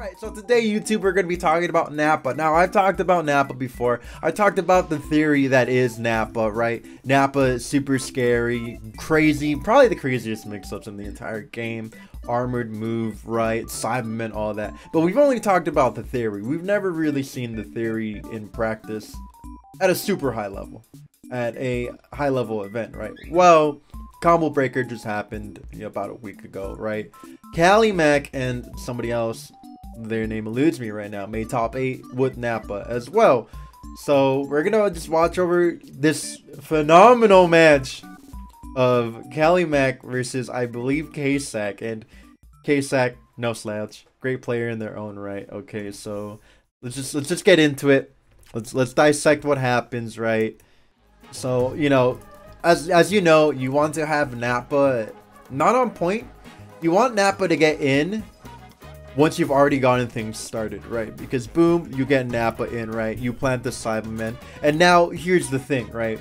Alright, so today, YouTube, we're going to be talking about Nappa. Now, I've talked about Nappa before. I talked about the theory that is Nappa, right? Nappa is super scary, crazy, probably the craziest mix-ups in the entire game. Armored move, right? Cybermen, all that. But we've only talked about the theory. We've never really seen the theory in practice at a super high level. At a high-level event, right? Well, Combo Breaker just happened about a week ago, right? Callie Mac and somebody else, their name eludes me right now, made top 8 with Nappa as well. So we're gonna just watch over this phenomenal match of Callie Mac versus, I believe, K-Sack. And K-Sack, no slouch, great player in their own right. Okay, so let's just get into it. Let's dissect what happens, right? So, as you know, you want to have Nappa not on point. You want Nappa to get in once you've already gotten things started, right? Because boom, you get Nappa in, right? You plant the Cyberman. And now here's the thing, right?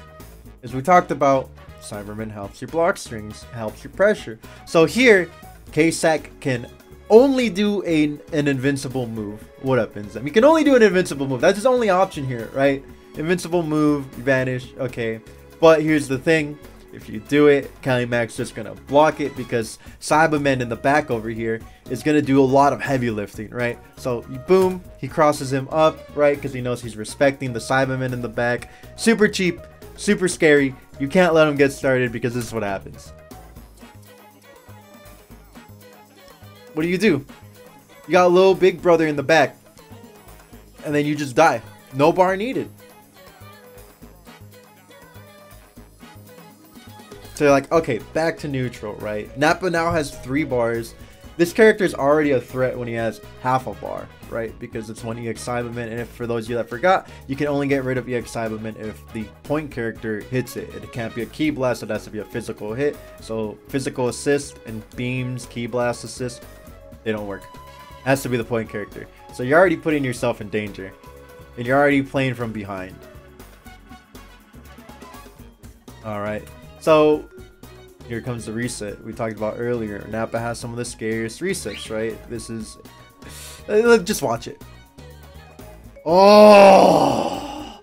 As we talked about, Cyberman helps your block strings, helps your pressure. So here, K-Sack can only do an invincible move. What up, Inzem? He can only do an invincible move. That's his only option here, right? Invincible move, vanish, okay. But here's the thing. If you do it, Callie Mac's just going to block it because Cyberman in the back over here is going to do a lot of heavy lifting, right? So, boom, he crosses him up, right? Because he knows he's respecting the Cyberman in the back. Super cheap, super scary. You can't let him get started because this is what happens. What do? You got a little big brother in the back. And then you just die. No bar needed. So you're like, okay, back to neutral, right? Nappa now has 3 bars. This character is already a threat when he has half a bar, right? Because it's 1 EX Cyberman, and if for those of you that forgot, you can only get rid of EX Cyberman if the point character hits it. It can't be a key blast, it has to be a physical hit. So physical assist and beams, key blast assist, they don't work. It has to be the point character. So you're already putting yourself in danger, and you're already playing from behind. All right. So, here comes the reset we talked about earlier. Nappa has some of the scariest resets, right? This is... just watch it. Oh!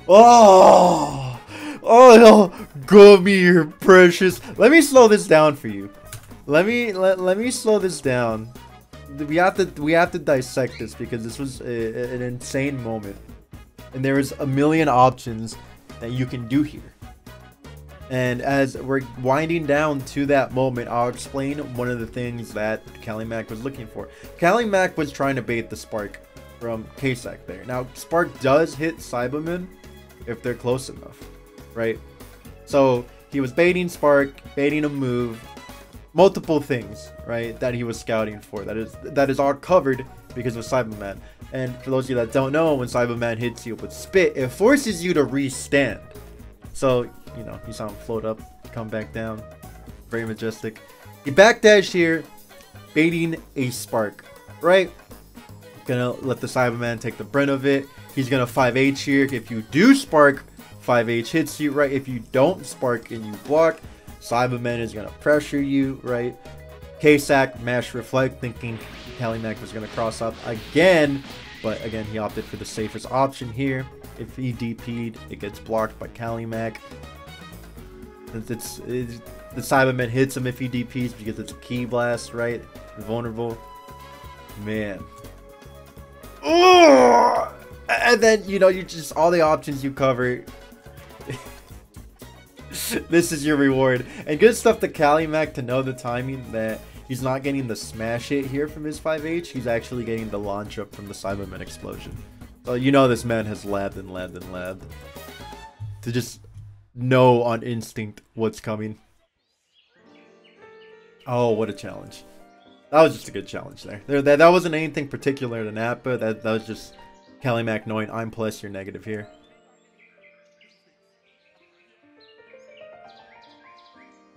Oh! Oh, give me your precious... Let me slow this down for you. Let me slow this down. We have to dissect this because this was an insane moment. And there is a million options that you can do here. And as we're winding down to that moment, I'll explain one of the things that Callie Mac was looking for. Callie Mac was trying to bait the Spark from K-Sack there. Now, Spark does hit Cybermen if they're close enough, right? So, he was baiting Spark, baiting a move, multiple things, right, that he was scouting for. That is all covered because of Cyberman. And for those of you that don't know, when Cyberman hits you with Spit, it forces you to restand. So, you saw him float up, come back down. Very majestic. He backdash here, baiting a Spark, right? Gonna let the Cyberman take the brunt of it. He's gonna 5H here. If you do Spark, 5H hits you, right? If you don't Spark and you block, Cyberman is gonna pressure you, right? K-Sack, mash reflect, thinking Callie Mac was gonna cross up again. But again, he opted for the safest option here. If he DP'd, it gets blocked by Callie Mac. The Cyberman hits him if he DPs because it's a key blast, right? Vulnerable. Man. Ooh! And then, you just all the options you cover. This is your reward. And good stuff to Callie Mac to know the timing that he's not getting the smash hit here from his 5H. He's actually getting the launch up from the Cyberman explosion. So this man has labbed and labbed and labbed to just know on instinct what's coming. Oh, what a challenge. That was just a good challenge there. That wasn't anything particular to Nappa. That was just Callie Mac knowing I'm plus, you're negative here.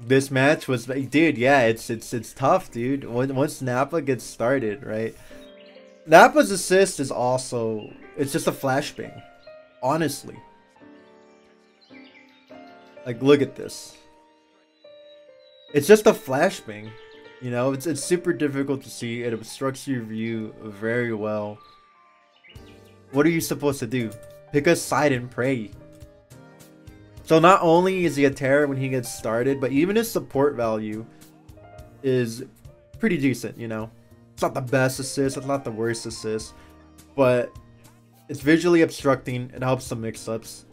This match was, dude, yeah, it's tough, dude. Once Nappa gets started, right? Nappa's assist is also, it's just a flashbang, honestly. Like, look at this. It's just a flashbang. You know, it's super difficult to see. It obstructs your view very well. What are you supposed to do? Pick a side and pray. So not only is he a terror when he gets started, but even his support value is pretty decent, you know. It's not the best assist, it's not the worst assist, but it's visually obstructing. It helps the mix-ups.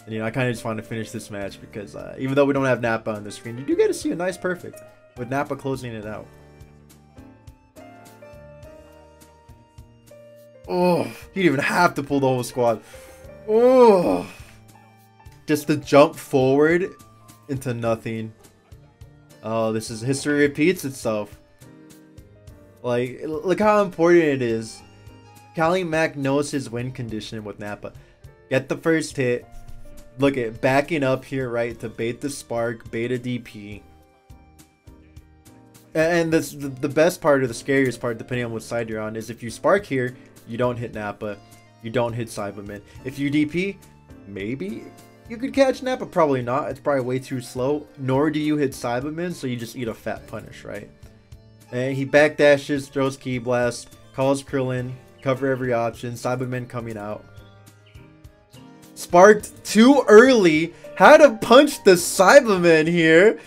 And, you know, I kind of just want to finish this match because even though we don't have Nappa on the screen, you do get to see a nice perfect with Nappa closing it out. Oh, he didn't even have to pull the whole squad. Oh, just to jump forward into nothing. Oh, this is history repeats itself. Like, look how important it is. Cali Mac knows his win condition with Nappa. Get the first hit. Look at backing up here, right, to bait the spark, bait a DP. And this, the best part or the scariest part, depending on what side you're on, is if you spark here, you don't hit Nappa, you don't hit Cyberman. If you DP, maybe you could catch Nappa, probably not. It's probably way too slow. Nor do you hit Cyberman, so you just eat a fat punish, right? And he backdashes, throws Key Blast, calls Krillin, cover every option, Cyberman coming out. Sparked too early. Had to punch the Cyberman here.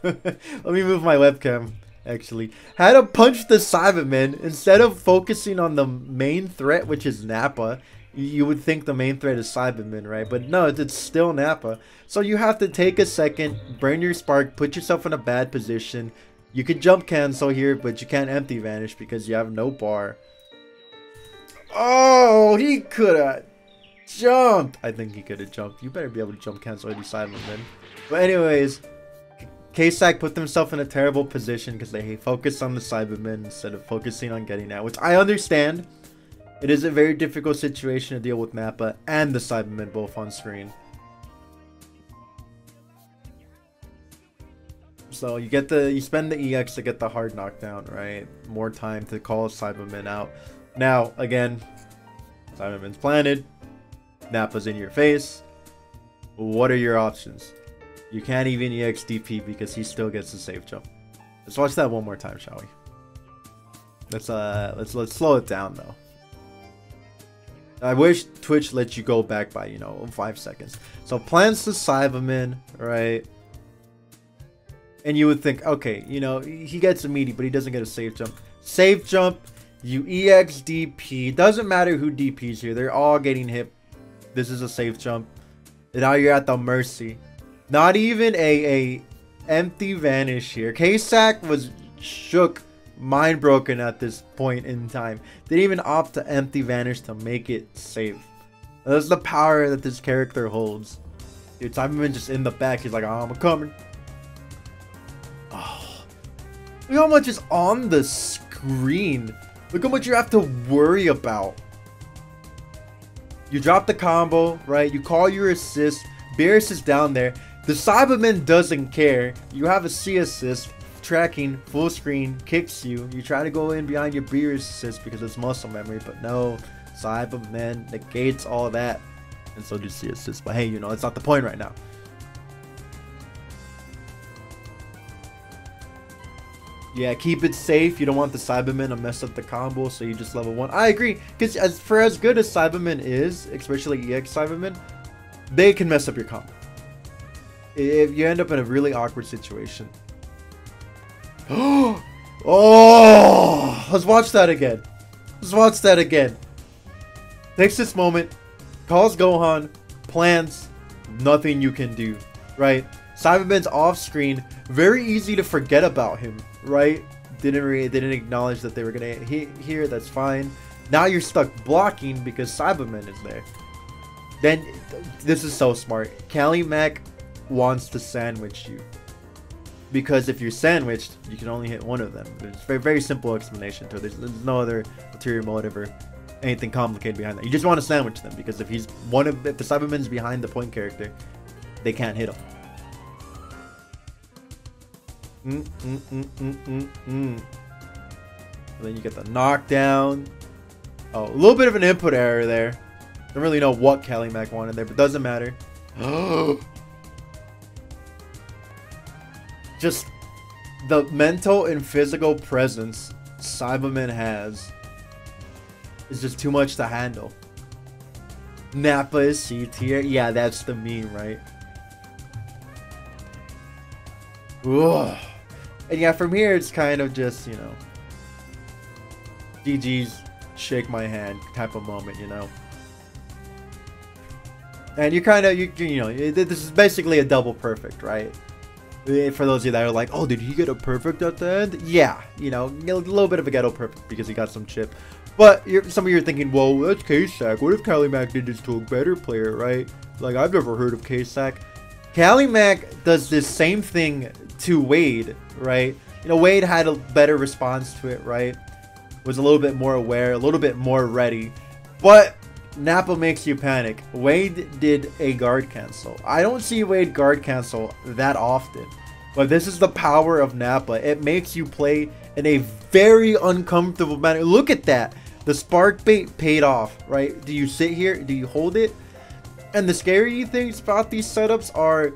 Let me move my webcam, actually. Had to punch the Cyberman instead of focusing on the main threat, which is Nappa. You would think the main threat is Cyberman, right? But no, it's still Nappa. So you have to take a second, burn your spark, put yourself in a bad position. You could jump cancel here, but you can't empty vanish because you have no bar. Oh, he could have jumped. I think he could have jumped. You better be able to jump cancel any Cyberman. But anyways, K-Sack put themselves in a terrible position because they focused on the Cyberman instead of focusing on getting out, which I understand. It is a very difficult situation to deal with Nappa and the Cyberman both on screen. So you spend the EX to get the hard knockdown, right? More time to call Cyberman out. Now, again, Cyberman's planted. Nappa's in your face. What are your options? You can't even EX DP because he still gets a safe jump. Let's watch that one more time, shall we? Let's slow it down though. I wish Twitch let you go back by, you know, 5 seconds. So plants the Cyberman, right? And you would think, okay, you know, he gets a meaty, but he doesn't get a safe jump. Safe jump, you EX DP. Doesn't matter who DPs here. They're all getting hit. This is a safe jump. And now you're at the mercy. Not even a empty vanish here. K-Sack was shook, mind broken at this point in time. Didn't even opt to empty vanish to make it safe. That's the power that this character holds. Dude, Cyberman just in the back. He's like, oh, I'm coming. Oh, look how much is on the screen. Look how much you have to worry about. You drop the combo, right? You call your assist. Beerus is down there. The Cyberman doesn't care. You have a C assist, tracking, full screen, kicks you. You try to go in behind your Beerus assist because it's muscle memory, but no. Cyberman negates all that. And so does C assist. But hey, you know, it's not the point right now. Yeah, keep it safe. You don't want the Cyberman to mess up the combo, so you just level 1. I agree, because as good as Cyberman is, especially EX Cyberman, they can mess up your combo. If you end up in a really awkward situation. Oh! Let's watch that again. Let's watch that again. Takes this moment, calls Gohan, plans, nothing you can do, right? Cyberman's off screen, very easy to forget about him, right? Didn't acknowledge that they were gonna hit here. That's fine. Now you're stuck blocking because Cyberman is there. Then this is so smart. Cali Mac wants to sandwich you because if you're sandwiched, you can only hit one of them. There's a very, very simple explanation to it. There's no other ulterior motive or anything complicated behind that. You just want to sandwich them because if the Cyberman's behind the point character, they can't hit him. And then you get the knockdown. Oh, a little bit of an input error there. Don't really know what Cali Mac wanted there, but doesn't matter. Just the mental and physical presence Cyberman has is just too much to handle. Nappa is C tier. Yeah, that's the meme, right? Ugh. And yeah, from here it's kind of just, you know, GG's, shake my hand type of moment, you know. And you kind of, you know, this is basically a double perfect, right? For those of you that are like, oh, did he get a perfect at the end? Yeah, you know, a little bit of a ghetto perfect because he got some chip. But some of you are thinking, well, that's K-Sack. What if Calumac did this to a better player, right? Like, I've never heard of K-Sack. Calumac does this same thing to Wade, right? You know, Wade had a better response to it, right? Was a little bit more aware, a little bit more ready. But Nappa makes you panic. Wade did a guard cancel. I don't see Wade guard cancel that often. But this is the power of Nappa. It makes you play in a very uncomfortable manner. Look at that. The spark bait paid off, right? Do you sit here? Do you hold it? And the scary things about these setups are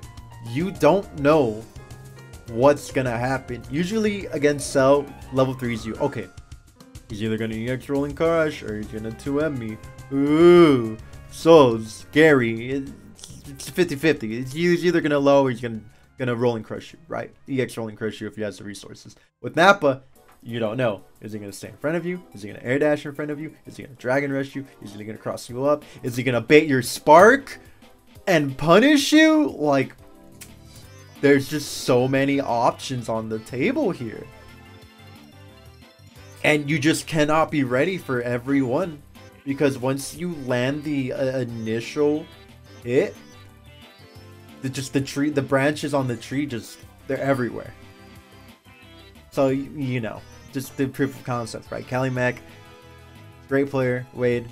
you don't know what's gonna happen. Usually against Cell, level 3s you, okay, he's either gonna EX rolling crush or he's gonna 2M me. Ooh, so scary. It's 50-50. He's either gonna low or he's gonna rolling crush you, right? EX rolling crush you if he has the resources. With Nappa, you don't know. Is he going to stay in front of you? Is he going to air dash in front of you? Is he going to dragon rush you? Is he going to cross you up? Is he going to bait your spark and punish you? Like, there's just so many options on the table here. And you just cannot be ready for everyone. Because once you land the initial hit, the branches on the tree, they're everywhere. So, you know, just the proof of concept, right? Calumac, great player. Wade,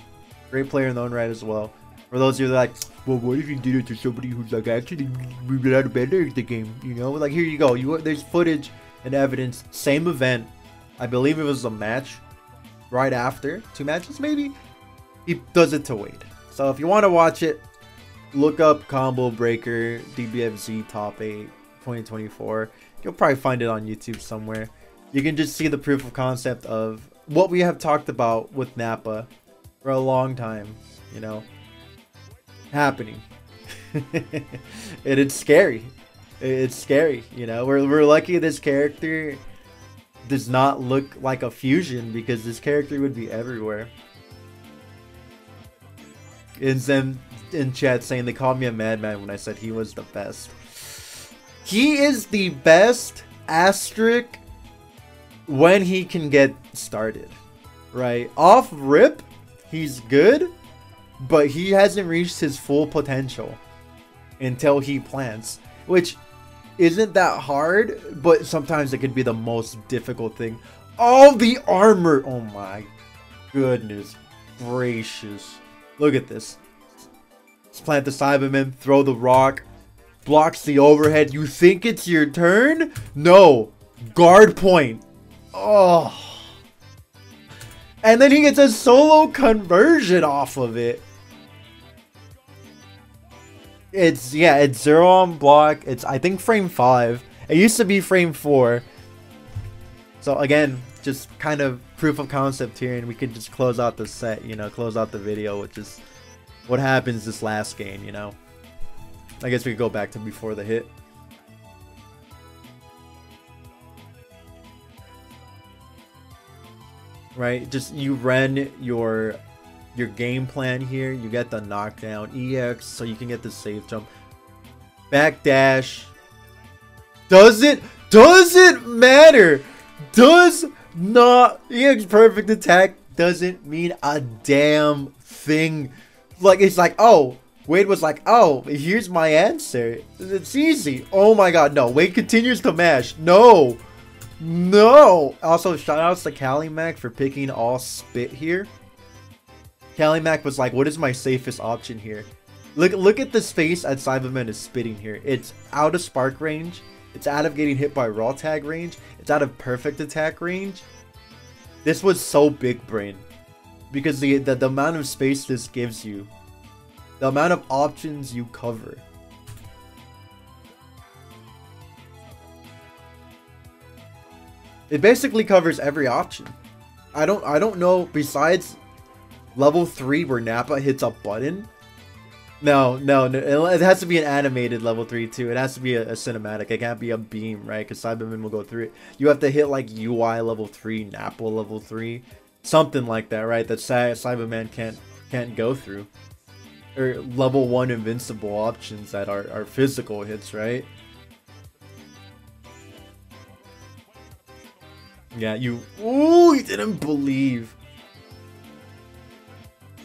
great player in their own right as well. For those of you that are like, well, what if you did it to somebody who's like actually moved out of better the game? You know, like here you go. There's footage and evidence. Same event. I believe it was a match right after 2 matches, maybe. He does it to Wade. So if you want to watch it, look up Combo Breaker DBFZ Top 8 2024. You'll probably find it on YouTube somewhere. You can just see the proof of concept of what we have talked about with Nappa for a long time, you know, happening. And it's scary. It's scary, you know. We're lucky this character does not look like a fusion because this character would be everywhere. And then in chat saying they called me a madman when I said he was the best. He is the best asterisk when he can get started, right? Off rip, he's good, but he hasn't reached his full potential until he plants, which isn't that hard, but sometimes it could be the most difficult thing. All the armor, oh my goodness gracious. Look at this. Let's plant the Cyberman, throw the rock. Blocks the overhead. You think it's your turn? No. Guard point. Oh. And then he gets a solo conversion off of it. It's 0 on block. It's, I think, frame 5. It used to be frame 4. So again, just kind of proof of concept here, and we could just close out the set, you know, close out the video, which is what happens this last game, you know. I guess we could go back to before the hit. Right, just you run your game plan here. You get the knockdown EX, so you can get the safe jump. Backdash. Doesn't matter. Does not. EX perfect attack doesn't mean a damn thing. Like, it's like, oh, Wade was like, oh, here's my answer. It's easy. Oh my god, no. Wade continues to mash. No. No. Also, shout outs to Calumac for picking all spit here. Calumac was like, what is my safest option here? Look at the space that Cyberman is spitting here. It's out of spark range. It's out of getting hit by raw tag range. It's out of perfect attack range. This was so big brain. Because the amount of space this gives you. The amount of options you cover. It basically covers every option. I don't know, besides level 3 where Nappa hits a button. No, it has to be an animated level 3 too. It has to be a cinematic. It can't be a beam, right? Because Cyberman will go through it. You have to hit like UI level 3, Nappa level 3, something like that, right? That Cyberman can't go through. Or level 1 invincible options that are physical hits, right? Yeah, you didn't believe.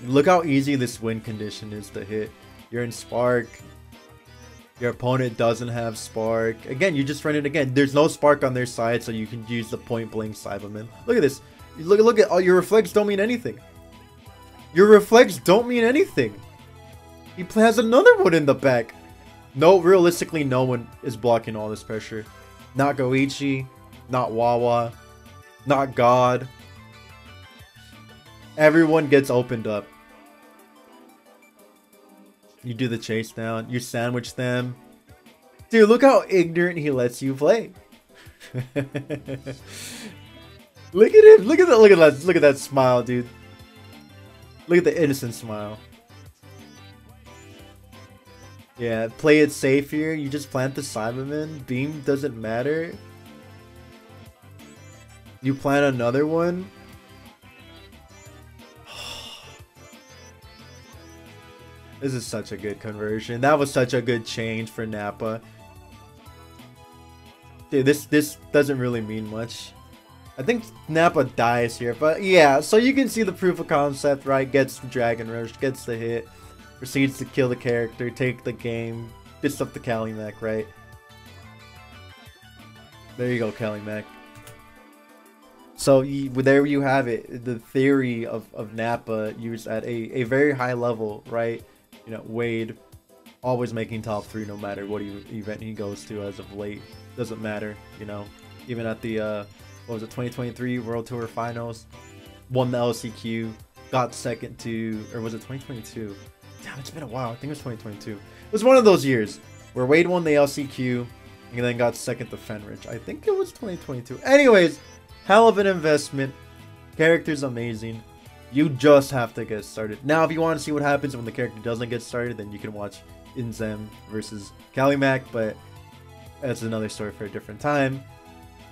Look how easy this win condition is to hit. You're in Spark. Your opponent doesn't have Spark. Again, you just run it again. There's no Spark on their side, so you can use the point blank Cyberman. Look at this. Look at all your reflex don't mean anything. Your reflex don't mean anything. He has another one in the back. No, realistically, no one is blocking all this pressure. Not Goichi, not Wawa, not God. Everyone gets opened up. You do the chase down. You sandwich them. Dude, look how ignorant he lets you play. Look at him. Look at that smile, dude. Look at the innocent smile. Yeah, play it safe here. You just plant the Cyberman. Beam doesn't matter. You plant another one. This is such a good conversion. That was such a good change for Nappa. Dude, this doesn't really mean much. I think Nappa dies here, but yeah, so you can see the proof of concept, right? Gets the Dragon Rush, gets the hit, proceeds to kill the character, take the game, gets up the Calumet, right? There you go, Calumet. So there you have it, the theory of Nappa used at a very high level, right? You know, Wade always making top 3 no matter what event he goes to as of late. Doesn't matter, you know. Even at the, what was it, 2023 World Tour Finals, won the LCQ, got second to, or was it 2022? Damn, it's been a while. I think it was 2022. It was one of those years where Wade won the LCQ and then got second to Fenrich. I think it was 2022. Anyways, hell of an investment. Character's amazing. You just have to get started. Now, if you want to see what happens when the character doesn't get started, then you can watch Inzem versus Calumet, but that's another story for a different time.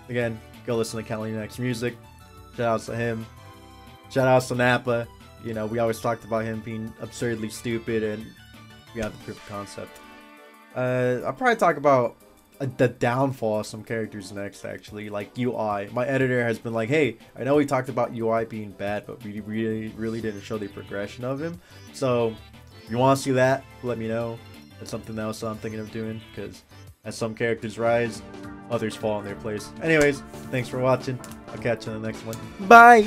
Again, go listen to Calumet's music. Shout outs to him. Shout outs to Nappa. You know, we always talked about him being absurdly stupid, and we have the proof of concept. I'll probably talk about the downfall of some characters next, actually, like UI. My editor has been like, hey, I know we talked about UI being bad, but we really didn't show the progression of him. So if you want to see that, let me know. That's something else I'm thinking of doing, because as some characters rise, others fall in their place. Anyways, thanks for watching. I'll catch you in the next one. Bye!